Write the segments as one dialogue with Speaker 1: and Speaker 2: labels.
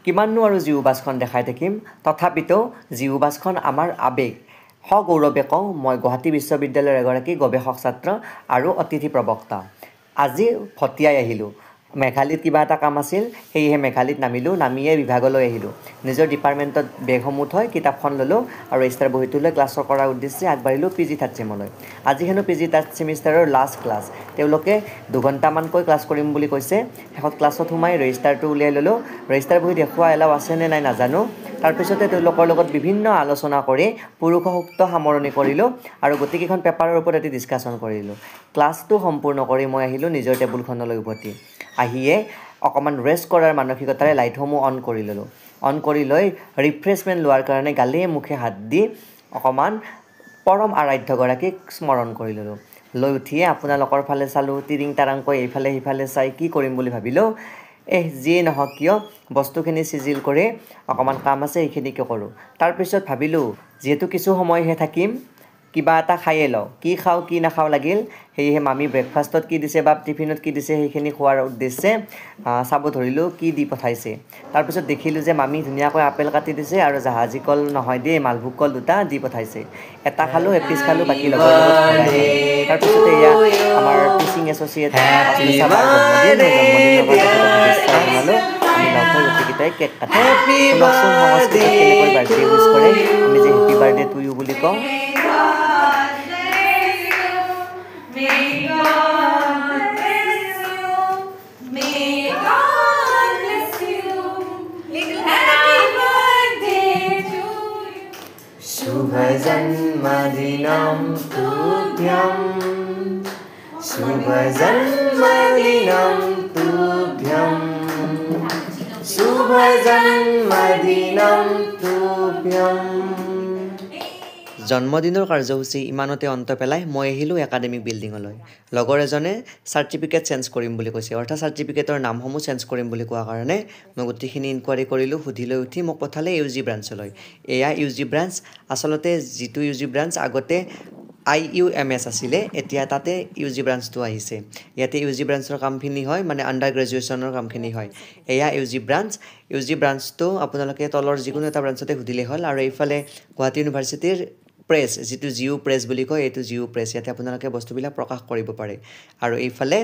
Speaker 1: কিমাননো আৰু জিউ বাছখন দেখাই থাকিম তথাপিতো জিউ বাছখন আমাৰ আবেগ সগৌৰৱে কওঁ মই গুৱাহাটী বিশ্ববিদ্যালয়ৰ এগৰাকী গৱেষক ছাত্ৰ আৰু অতিথি প্ৰবক্তা আজি ভটিয়াই আহিলোঁ মেঘালীত কিবা এটা কাম আছিল সেয়েহে মেঘালীত নামিয়ে বিভাগলৈ আহিলোঁ নিজৰ ডিপাৰ্টমেণ্টত বেগসমূহ থৈ কিতাপখন ল'লোঁ আৰু ৰেজিষ্টাৰ বহীটো লৈ ক্লাছ কৰাৰ উদ্দেশ্যে আগবাঢ়িলোঁ পিজি থাৰ্ড ছেমলৈ আজি হেনো পিজি থাৰ্ড ছেমিষ্টাৰৰ লাষ্ট ক্লাছ তেওঁলোকে 2 ঘণ্টামানকৈ ক্লাছ কৰিম বুলি কৈছে শেষত ক্লাছত সোমাই ৰেজিষ্টাৰটো উলিয়াই ল'লোঁ ৰেজিষ্টাৰ বহী দেখুওৱা এলাও আছে নে নাই নাজানো তাৰপিছতে তেওঁলোকৰ লগত বিভিন্ন আলোচনা কৰি পুৰুষসূক্ত সামৰণি কৰিলোঁ আৰু গোটেইকেইখন পেপাৰৰ ওপৰত এটি ডিছকাশ্যন কৰিলোঁ ক্লাছটো সম্পূৰ্ণ কৰি মই আহিলোঁ নিজৰ টেবুলখনলৈ উভতি আহিয়ে অকমান ৰেষ্ট কৰাৰ মানসিকতাৰে লাইটসমূহ অন কৰি ল'লোঁ অন কৰি লৈ ৰিফ্ৰেছমেণ্ট লোৱাৰ কাৰণে গালে মুখে হাত দি অকমান পৰম আৰাধ্যগৰাকীক স্মৰণ কৰি ল'লোঁ লৈ উঠিয়ে আপোনালোকৰ ফালে চালোঁ তিৰিং তাৰাংকৈ এইফালে সিফালে চাই কি কৰিম বুলি ভাবিলোঁ যিয়ে নহওক কিয় বস্তুখিনি চিজিল কৰি অকমান কাম আছে এইখিনিকে কৰোঁ তাৰপিছত ভাবিলোঁ যিহেতু কিছু সময়হে থাকিম কিবা এটা খাইয়ে লওঁ কি খাওঁ কি নাখাওঁ লাগিল সেয়েহে মামী ব্ৰেকফাষ্টত কি দিছে বা টিফিনত কি দিছে সেইখিনি খোৱাৰ উদ্দেশ্যে চাব ধৰিলোঁ কি দি পঠাইছে তাৰপিছত দেখিলোঁ যে মামী ধুনীয়াকৈ আপেল কাটি দিছে আৰু জাহাজী কল নহয় দেই মালভোগ কল 2টা দি পঠাইছে এটা খালোঁ এপিচ খালোঁ বাকী লগৰ লগত ভৰাই তাৰপিছতে এয়া আমাৰ টিচিং এছ'চিয়েট জন্মদিনৰ আমি লগ হৈ গোটেইকেইটাই কেক কাটিলোঁ শুনকচোন সংস্কৃতত কেনেকৈ বাৰ্থডে উইচ কৰে আমি যে হেপী বাৰ্থডে টু ইউ বুলি কওঁ शुभ जन्मदिनं तुभ्यं शुभ जन्मदिनं तुभ्यं शुभ जन्मदिनं तुभ्यं জন্মদিনৰ কাৰ্যসূচী ইমানতে অন্ত পেলাই মই আহিলোঁ একাডেমিক বিল্ডিঙলৈ লগৰ এজনে চাৰ্টিফিকেট চেঞ্জ কৰিম বুলি কৈছে অৰ্থাৎ চাৰ্টিফিকেটৰ নামসমূহ চেঞ্জ কৰিম বুলি কোৱা কাৰণে মই গোটেইখিনি ইনকুৱাৰী কৰিলোঁ সুধি লৈ উঠি মোক পঠালে ইউজি ব্ৰাঞ্চলৈ এয়া ইউজি ব্ৰাঞ্চ আচলতে যিটো ইউজি ব্ৰাঞ্চ আগতে IUMS আছিলে এতিয়া তাতে ইউজি ব্ৰাঞ্চটো আহিছে ইয়াতে ইউজি ব্ৰাঞ্চৰ কামখিনি হয় মানে আণ্ডাৰ গ্ৰেজুৱেশ্যনৰ কামখিনি হয় এয়া ইউজি ব্ৰাঞ্চটো আপোনালোকে তলৰ যিকোনো এটা ব্ৰাঞ্চতে সুধিলে হ'ল আৰু এইফালে গুৱাহাটী ইউনিভাৰ্চিটিৰ প্ৰেছ যিটো জিউ প্ৰেছ বুলি কয় এইটো জিউ প্ৰেছ ইয়াতে আপোনালোকে বস্তুবিলাক প্ৰকাশ কৰিব পাৰে আৰু এইফালে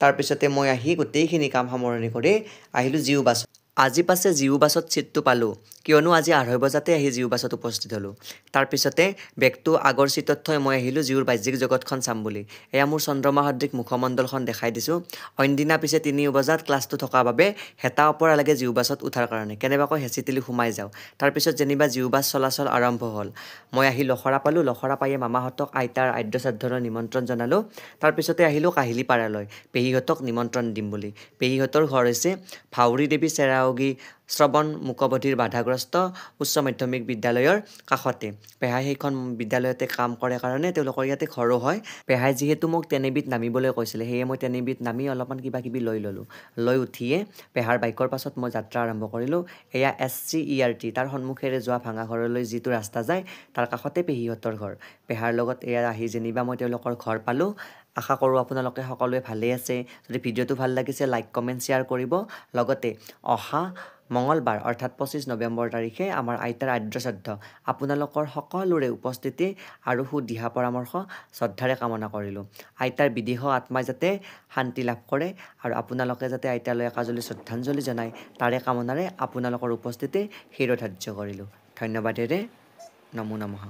Speaker 1: তাৰপিছতে মই আহি গোটেইখিনি কাম সামৰণি কৰি আহিলোঁ জিউ বাছ আজি পাছে জিউ বাছত ছিটটো পালোঁ কিয়নো আজি 2:30 বজাতে আহি জিউ বাছত উপস্থিত হ'লোঁ তাৰপিছতে বেগটো আগৰ ছিটত থৈ মই আহিলোঁ জিউৰ বাহ্যিক জগতখন চাম বুলি এয়া মোৰ চন্দ্ৰমা সদৃশ মুখমণ্ডলখন দেখাই দিছোঁ অইনদিনা পিছে 3 বজাত ক্লাছটো থকা বাবে হেতা ওপৰা লাগে জিউ বাছত উঠাৰ কাৰণে কেনেবাকৈ হেঁচিতেলি সোমাই যাওঁ তাৰপিছত যেনিবা জিউ বাছ চলাচল আৰম্ভ হ'ল মই আহি লখৰা পালোঁ লখৰা পায়ে মামাহঁতক আইতাৰ আদ্য শ্ৰাদ্ধৰ নিমন্ত্ৰণ জনালোঁ তাৰপিছতে আহিলোঁ কাহিলীপাৰালৈ পেহীহঁতক নিমন্ত্ৰণ দিম বুলি পেহীহঁতৰ ঘৰ হৈছে ভাউৰী দেৱী চেৰাউগী শ্ৰৱণ মুকবধিৰ বাধাগ্ৰস্ত উচ্চ মাধ্যমিক বিদ্যালয়ৰ কাষতে পেহাই সেইখন বিদ্যালয়তে কাম কৰে কাৰণে তেওঁলোকৰ ইয়াতে ঘৰো হয় পেহাই যিহেতু মোক তেনেবিধ নামিবলৈ কৈছিলে সেয়ে মই তেনেবিধ নামি অলপমান কিবা কিবি লৈ ল'লোঁ লৈ উঠিয়ে পেহাৰ বাইকৰ পাছত মই যাত্ৰা আৰম্ভ কৰিলোঁ এয়া SCERT তাৰ সন্মুখেৰে যোৱা ভাঙা ঘৰলৈ যিটো ৰাস্তা যায় তাৰ কাষতে পেহীহঁতৰ ঘৰ পেহাৰ লগত এয়া আহি যেনিবা মই তেওঁলোকৰ ঘৰ পালোঁ আশা কৰোঁ আপোনালোকে সকলোৱে ভালেই আছে যদি ভিডিঅ'টো ভাল লাগিছে লাইক কমেণ্ট শ্বেয়াৰ কৰিব লগতে অহা মঙলবাৰ অৰ্থাৎ 25 নৱেম্বৰ তাৰিখে আমাৰ আইতাৰ আদ্য শ্ৰাদ্ধ আপোনালোকৰ সকলোৰে উপস্থিতি আৰু সুদিহা পৰামৰ্শ শ্ৰদ্ধাৰে কামনা কৰিলোঁ আইতাৰ বিদেহ আত্মাই যাতে শান্তি লাভ কৰে আৰু আপোনালোকে যাতে আইতালৈ একাজলি শ্ৰদ্ধাঞ্জলি জনায় তাৰে কামনাৰে আপোনালোকৰ উপস্থিতি শিৰোধাৰ্য কৰিলোঁ ধন্যবাদেৰে নমো নমঃ